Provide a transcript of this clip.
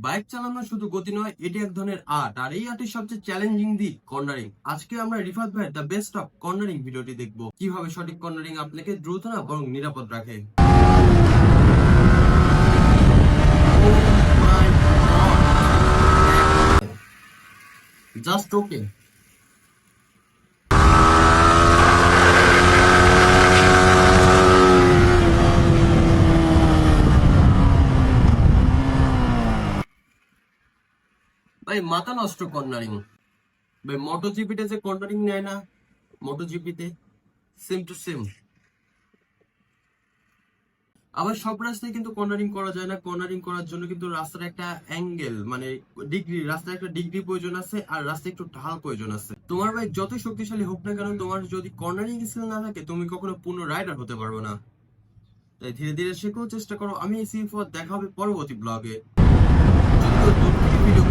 Bike চালানো শুধু গতি নয়, এটি এক ধরনের আর্ট, আর এই আর্টের সবচেয়ে চ্যালেঞ্জিং দিক কর্নারিং। আজকে আমরা রিফাত ভাইয়ের দ্য বেস্ট অফ কর্নারিং ভিডিওটি দেখবো, কিভাবে সঠিক কর্নারিং আপনাকে দ্রুত না বরং নিরাপদ রাখে। Just okay. ভাই মাথা নষ্ট কর্নারিং। ভাই মোটোজিপিতে যে কর্নারিং নেয় না, মোটোজিপিতে সেম টু সেম। আবার সব রাস্তায় কিন্তু কর্নারিং করা যায় না। কর্নারিং করার জন্য কিন্তু রাস্তার একটা অ্যাঙ্গেল মানে ডিগ্রি, রাস্তার একটা ডিগ্রি প্রয়োজন আছে, আর রাস্তায় একটু ঢাল প্রয়োজন আছে। তোমার বাইক যতই শক্তিশালী হোক না কেন, তোমার যদি কর্নারিং স্কিল না থাকে, তুমি কখনো পূর্ণ রাইডার হতে পারবে না। তাই ধীরে ধীরে শেখার চেষ্টা করো। আমি এই সিফ দেখা হবে পরবর্তী ব্লগে। ভিডিও